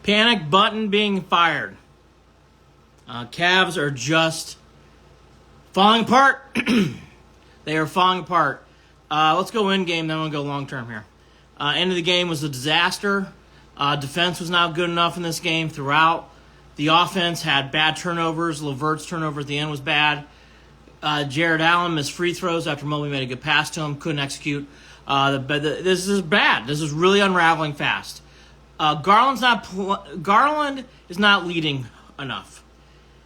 Panic button being fired. Cavs are just falling apart. They are falling apart. Let's go in game, then we'll go long term here. End of the game was a disaster. Defense was not good enough in this game throughout. The offense had bad turnovers. LeVert's turnover at the end was bad. Jared Allen missed free throws after Mobley made a good pass to him. Couldn't execute. This is bad. This is really unraveling fast. Garland is not leading enough.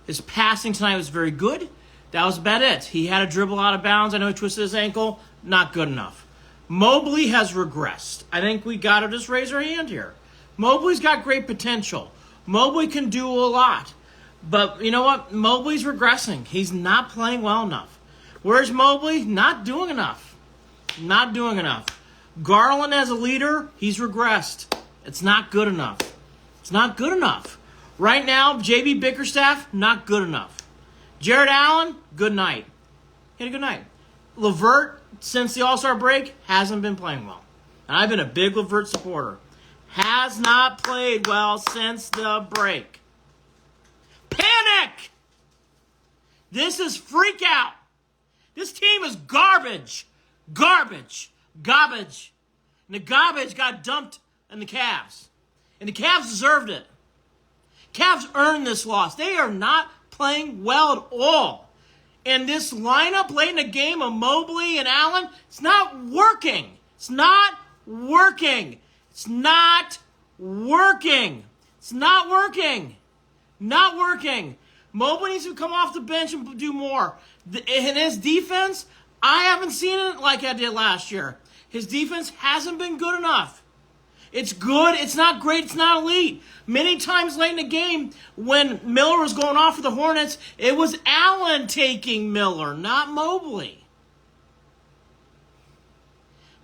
His passing tonight was very good. That was about it. He had a dribble out of bounds. I know he twisted his ankle. Not good enough. Mobley has regressed. I think we got to just raise our hand here. Mobley's got great potential. Mobley can do a lot. But you know what? Mobley's regressing. He's not playing well enough. Where's Mobley? Not doing enough. Not doing enough. Garland as a leader, he's regressed. It's not good enough. It's not good enough. Right now, J.B. Bickerstaff, not good enough. Jared Allen, good night. He had a good night. LeVert, since the All-Star break, hasn't been playing well. And I've been a big LeVert supporter. Has not played well since the break. Panic! This is freak out. This team is garbage. Garbage. Garbage. And the garbage got dumped in the Cavs. And the Cavs deserved it. Cavs earned this loss. They are not playing well at all. And this lineup late in the game of Mobley and Allen, it's not working. It's not working. It's not working. It's not working. Not working. Mobley needs to come off the bench and do more. In his defense, I haven't seen it like I did last year. His defense hasn't been good enough. It's good. It's not great. It's not elite. Many times late in the game, when Miller was going off for the Hornets, it was Allen taking Miller, not Mobley.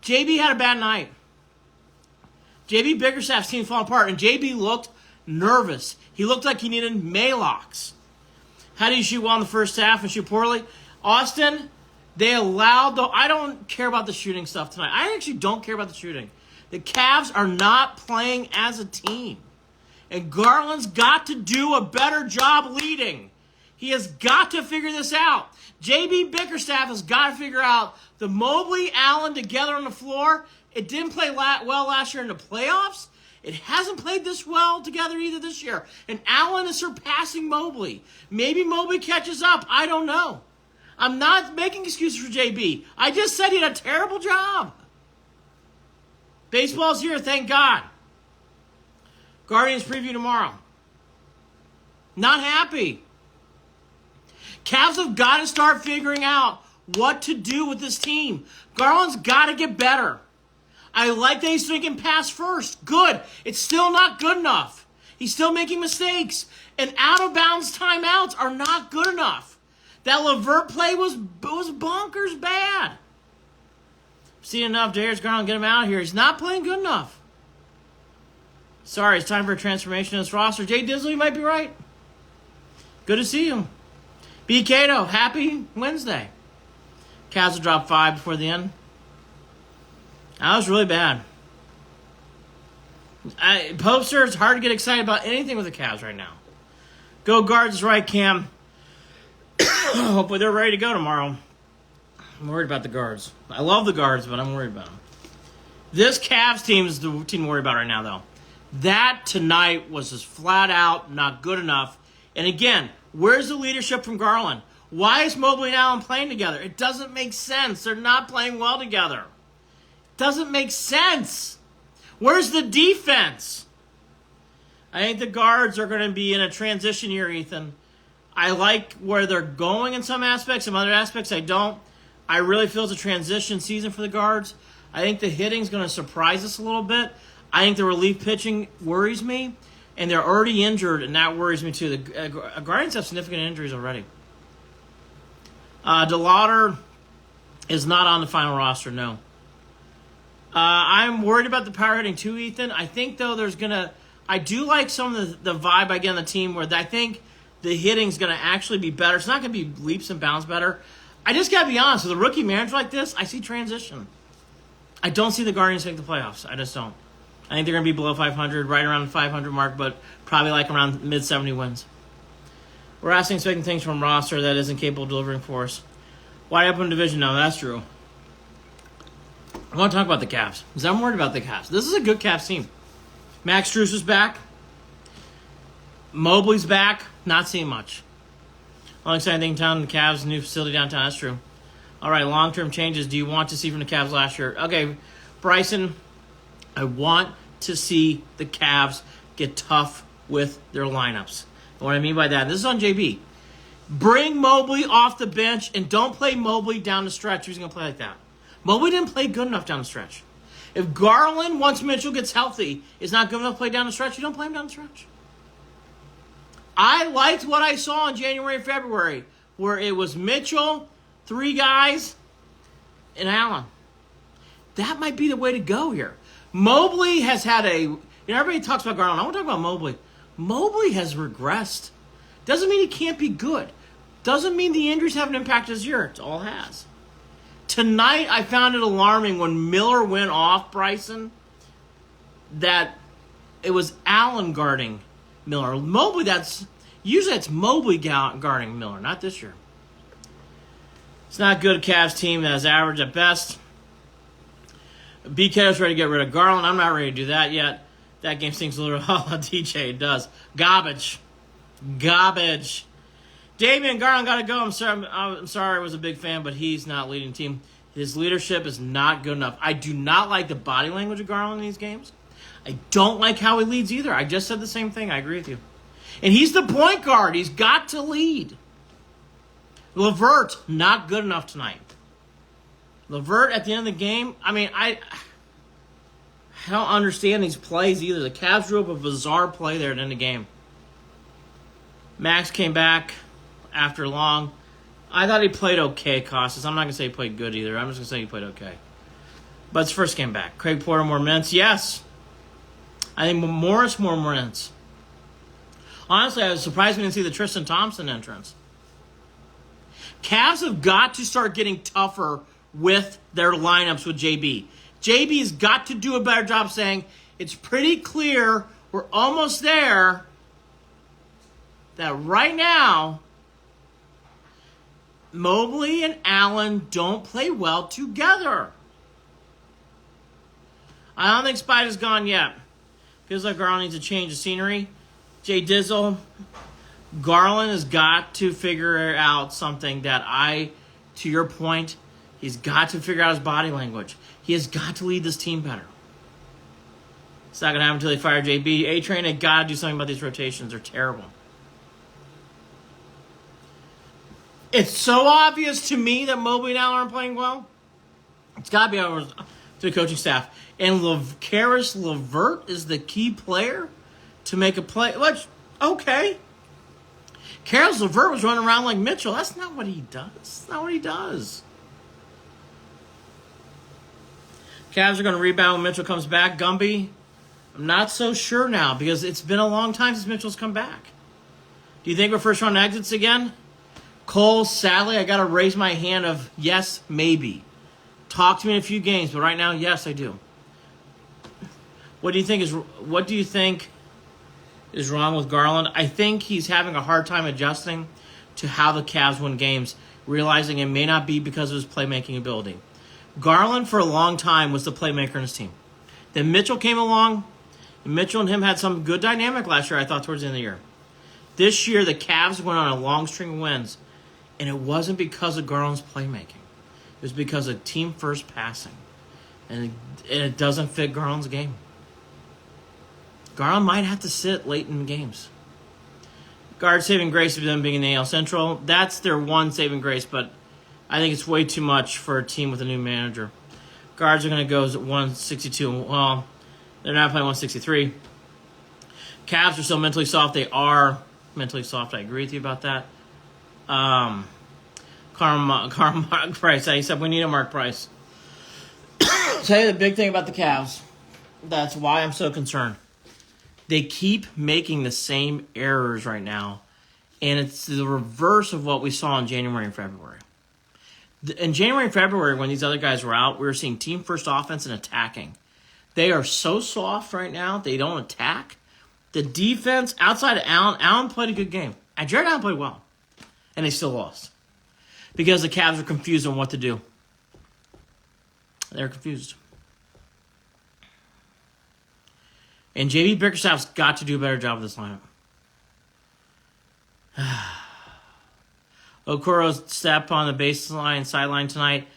JB had a bad night. JB Bickerstaff's team falling apart, and JB looked nervous. He looked like he needed Maalox. How do you shoot well in the first half and shoot poorly? Austin, they allowed the... I don't care about the shooting stuff tonight. I actually don't care about the shooting. The Cavs are not playing as a team. And Garland's got to do a better job leading. He has got to figure this out. J.B. Bickerstaff has got to figure out the Mobley, Allen together on the floor. It didn't play well last year in the playoffs. It hasn't played this well together either this year. And Allen is surpassing Mobley. Maybe Mobley catches up. I don't know. I'm not making excuses for JB. I just said he had a terrible job. Baseball's here, thank God. Guardians preview tomorrow. Not happy. Cavs have got to start figuring out what to do with this team. Garland's got to get better. I like that he's thinking pass first. Good. It's still not good enough. He's still making mistakes. And out-of-bounds timeouts are not good enough. That LeVert play was bonkers bad. Seen enough Darius Garland, get him out of here. He's not playing good enough. Sorry, it's time for a transformation in this roster. Jay Disley might be right. Good to see you. B. Cato, happy Wednesday. Cavs will drop 5 before the end. That was really bad. Poster, it's hard to get excited about anything with the Cavs right now. Go Guards is right, Cam. Hopefully they're ready to go tomorrow. I'm worried about the Guards. I love the Guards, but I'm worried about them. This Cavs team is the team to worry about right now, though. That tonight was just flat out not good enough. And again, where's the leadership from Garland? Why is Mobley and Allen playing together? It doesn't make sense. They're not playing well together. It doesn't make sense. Where's the defense? I think the Guards are going to be in a transition year, Ethan. I like where they're going in some aspects. Some other aspects I don't. I really feel it's a transition season for the Guards. I think the hitting's going to surprise us a little bit. I think the relief pitching worries me. And they're already injured, and that worries me too. The Guardians have significant injuries already. DeLauder is not on the final roster, no. I'm worried about the power hitting too, Ethan. I think, though, I do like some of the vibe I get on the team where I think the hitting's going to actually be better. It's not going to be leaps and bounds better. I just got to be honest. With a rookie manager like this, I see transition. I don't see the Guardians make the playoffs. I just don't. I think they're going to be below 500, right around the 500 mark, but probably like around mid-70 wins. We're asking expecting things from roster that isn't capable of delivering for us. Wide open division, no, that's true. I want to talk about the Cavs, because I'm worried about the Cavs. This is a good Cavs team. Max Strus is back. Mobley's back. Not seeing much. Only exciting thing in town, the Cavs' new facility downtown, that's true. All right, long-term changes do you want to see from the Cavs last year? Okay, Bryson, I want to see the Cavs get tough with their lineups. And what I mean by that, this is on JB. Bring Mobley off the bench and don't play Mobley down the stretch. Who's going to play like that? Mobley didn't play good enough down the stretch. If Garland, once Mitchell gets healthy, is not good enough to play down the stretch, you don't play him down the stretch. I liked what I saw in January and February, where it was Mitchell, 3 guys, and Allen. That might be the way to go here. Mobley has had everybody talks about Garland. I want to talk about Mobley. Mobley has regressed. Doesn't mean he can't be good. Doesn't mean the injuries haven't impacted his year. It all has. Tonight, I found it alarming when Miller went off, Bryson, that it was Allen guarding Miller. Mobley, usually it's Mobley guarding Miller, not this year. It's not a good Cavs team that is average at best. BK is ready to get rid of Garland. I'm not ready to do that yet. That game stinks a little. DJ, it does. Garbage. Damian Garland got to go. I'm sorry I was a big fan, but he's not leading the team. His leadership is not good enough. I do not like the body language of Garland in these games. I don't like how he leads either. I just said the same thing. I agree with you. And he's the point guard. He's got to lead. LeVert, not good enough tonight. LeVert at the end of the game, I don't understand these plays either. The Cavs drew up a bizarre play there at the end of the game. Max came back after long. I thought he played okay, Costas. I'm not going to say he played good either. I'm just going to say he played okay. But it's first game back. Craig Porter, more minutes? Yes. I think Morris, more minutes. Honestly, I was surprised we didn't see the Tristan Thompson entrance. Cavs have got to start getting tougher with their lineups with JB. JB's got to do a better job saying, it's pretty clear, we're almost there, that right now, Mobley and Allen don't play well together. I don't think Spider's gone yet. Feels like Garland needs to change the scenery. Jay Dizzle, Garland has got to figure out something that to your point, he's got to figure out his body language. He has got to lead this team better. It's not going to happen until they fire JB. A-Train, they got to do something about these rotations. They're terrible. It's so obvious to me that Mobley and Allen aren't playing well. It's got to be over to the coaching staff. And Karis LeVert is the key player to make a play. Okay. Karis LeVert was running around like Mitchell. That's not what he does. That's not what he does. Cavs are going to rebound when Mitchell comes back. Gumby, I'm not so sure now because it's been a long time since Mitchell's come back. Do you think we're first round exits again? Cole, sadly, I got to raise my hand of yes, maybe. Talk to me in a few games, but right now, yes, I do. What do you think is wrong with Garland? I think he's having a hard time adjusting to how the Cavs win games, realizing it may not be because of his playmaking ability. Garland, for a long time, was the playmaker in his team. Then Mitchell came along, and Mitchell and him had some good dynamic last year, I thought, towards the end of the year. This year, the Cavs went on a long string of wins, and it wasn't because of Garland's playmaking. It was because of team-first passing. And it doesn't fit Garland's game. Garland might have to sit late in games. Guard saving grace of them being in the AL Central. That's their one saving grace, but I think it's way too much for a team with a new manager. Guards are going to go 162. Well, they're not playing 163. Cavs are still mentally soft. They are mentally soft. I agree with you about that. Mark Price. He said we need a Mark Price. Tell you the big thing about the Cavs. That's why I'm so concerned. They keep making the same errors right now, and it's the reverse of what we saw in January and February. In January and February, when these other guys were out, we were seeing team-first offense and attacking. They are so soft right now. They don't attack. The defense, outside of Allen played a good game. And Jared Allen played well. And they still lost. Because the Cavs are confused on what to do. They're confused. And J.B. Bickerstaff's got to do a better job of this lineup. Okoro's step on the baseline sideline tonight.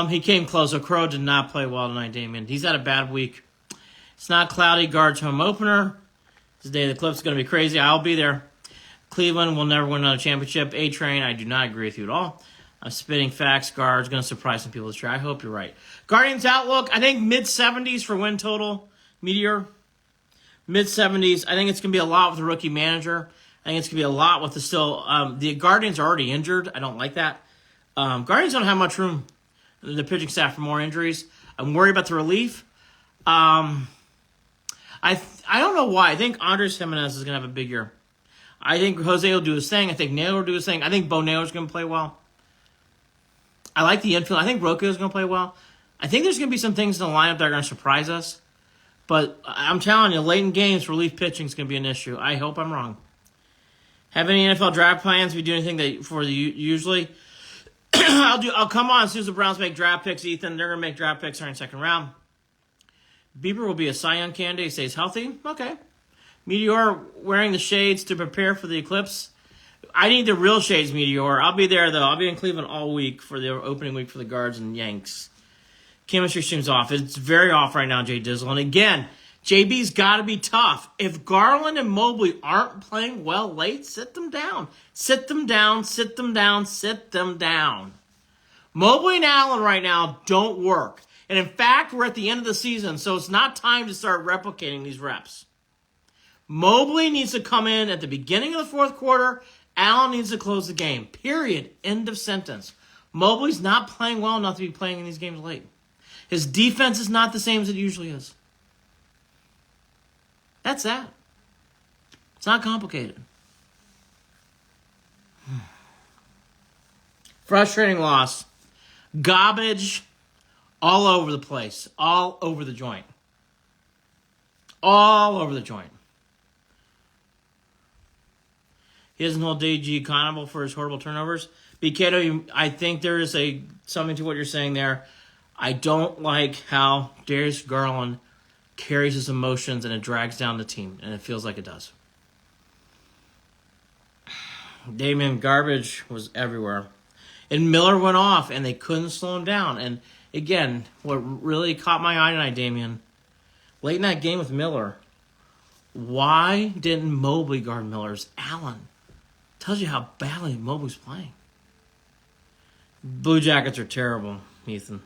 He came close. Okoro did not play well tonight, Damian. He's had a bad week. It's not cloudy. Guards home opener. This day the Clips going to be crazy. I'll be there. Cleveland will never win another championship. A-Train, I do not agree with you at all. I'm spitting facts. Guards going to surprise some people this year. I hope you're right. Guardians outlook, I think mid-70s for win total. Meteor, mid-70s. I think it's going to be a lot with the rookie manager. I think it's going to be a lot with the Guardians are already injured. I don't like that. Guardians don't have much room. The pitching staff for more injuries. I'm worried about the relief. I don't know why. I think Andres Jimenez is going to have a big year. I think Jose will do his thing. I think Naylor will do his thing. I think Bo Naylor's going to play well. I like the infield. I think Rocco's going to play well. I think there's going to be some things in the lineup that are going to surprise us. But I'm telling you, late in games, relief pitching is going to be an issue. I hope I'm wrong. Have any NFL draft plans? We do anything usually? I'll come on as soon as the Browns make draft picks, Ethan. They're going to make draft picks during the second round. Bieber will be a Cy Young candidate. He stays healthy. Okay. Meteor wearing the shades to prepare for the eclipse. I need the real shades, Meteor. I'll be there, though. I'll be in Cleveland all week for the opening week for the Guards and Yanks. Chemistry seems off. It's very off right now, Jay Dizzle. And again, JB's got to be tough. If Garland and Mobley aren't playing well late, sit them down. Sit them down, sit them down, sit them down. Mobley and Allen right now don't work. And in fact, we're at the end of the season, so it's not time to start replicating these reps. Mobley needs to come in at the beginning of the fourth quarter. Allen needs to close the game. Period. End of sentence. Mobley's not playing well enough to be playing in these games late. His defense is not the same as it usually is. That's that. It's not complicated. Frustrating loss. Garbage all over the place. All over the joint. All over the joint. He doesn't hold DG accountable for his horrible turnovers. BKdo, I think there is something to what you're saying there. I don't like how Darius Garland carries his emotions and it drags down the team, and it feels like it does. Damian, garbage was everywhere. And Miller went off, and they couldn't slow him down. And again, what really caught my eye tonight, Damian, late in that game with Miller, why didn't Mobley guard Miller's Allen? Tells you how badly Mobley's playing. Blue Jackets are terrible, Ethan.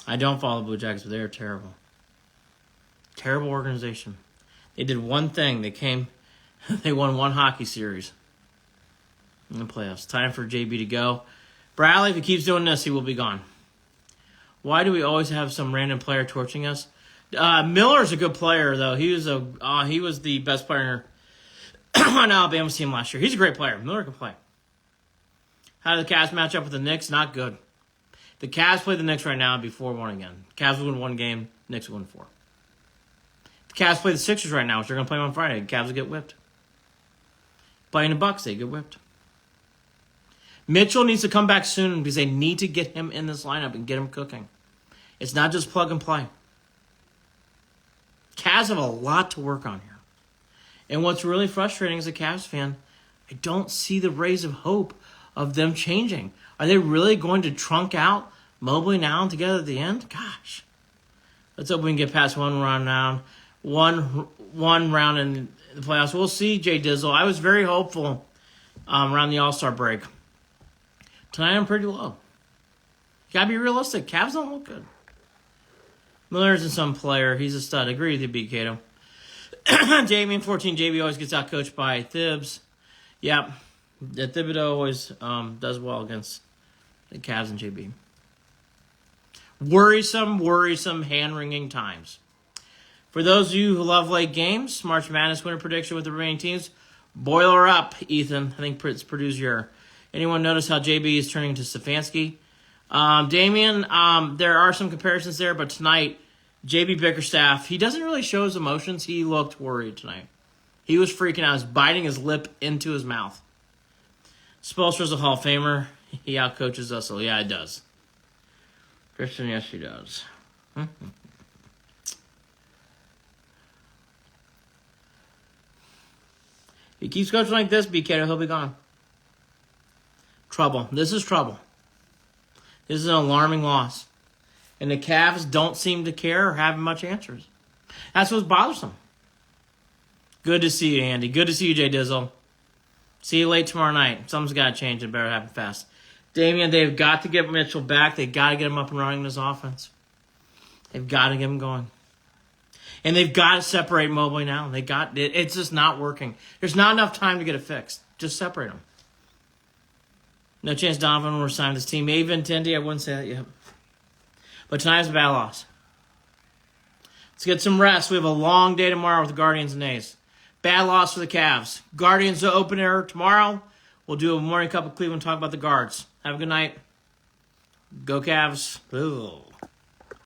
I don't follow Blue Jackets, but they are terrible. Terrible organization. They did one thing. They won one hockey series in the playoffs. Time for JB to go. Bradley, if he keeps doing this, he will be gone. Why do we always have some random player torching us? Miller's a good player, though. He was the best player on Alabama's team last year. He's a great player. Miller can play. How did the Cavs match up with the Knicks? Not good. The Cavs play the Knicks right now, it'd be 4-1 again. Cavs win one game, Knicks win 4. The Cavs play the Sixers right now, which they're going to play on Friday. The Cavs will get whipped. Playing the Bucks, they get whipped. Mitchell needs to come back soon because they need to get him in this lineup and get him cooking. It's not just plug and play. Cavs have a lot to work on here. And what's really frustrating as a Cavs fan, I don't see the rays of hope of them changing. Are they really going to trunk out Mobley and Allen together at the end? Gosh. Let's hope we can get past one round in the playoffs. We'll see, Jay Dizzle. I was very hopeful around the All-Star break. Tonight I'm pretty low. You got to be realistic. Cavs don't look good. Miller isn't some player. He's a stud. I agree with you, B. Cato. Damian 14. JB always gets out coached by Thibs. Yep. Thibodeau always does well against the Cavs and JB. Worrisome, hand-wringing times. For those of you who love late games, March Madness winner prediction with the remaining teams, boiler up, Ethan. I think it's Purdue's year. Anyone notice how JB is turning to Stefanski? Damian, there are some comparisons there, but tonight, JB Bickerstaff, he doesn't really show his emotions. He looked worried tonight. He was freaking out. He was biting his lip into his mouth. Spoelstra's a Hall of Famer. He outcoaches us. So yeah, it does. Christian, yes, he does. He keeps coaching like this, BK, he'll be gone. Trouble. This is trouble. This is an alarming loss. And the Cavs don't seem to care or have much answers. That's what's bothersome. Good to see you, Andy. Good to see you, Jay Dizzle. See you late tomorrow night. Something's got to change. It better happen fast. Damian, they've got to get Mitchell back. They've got to get him up and running in this offense. They've got to get him going. And they've got to separate Mobley now. It's just not working. There's not enough time to get it fixed. Just separate them. No chance Donovan will resign this team. Maybe Vintendi, I wouldn't say that yet. But tonight's a bad loss. Let's get some rest. We have a long day tomorrow with the Guardians and A's. Bad loss for the Cavs. Guardians to open air tomorrow. We'll do a morning cup of Cleveland, talk about the guards. Have a good night. Go Cavs. Ugh.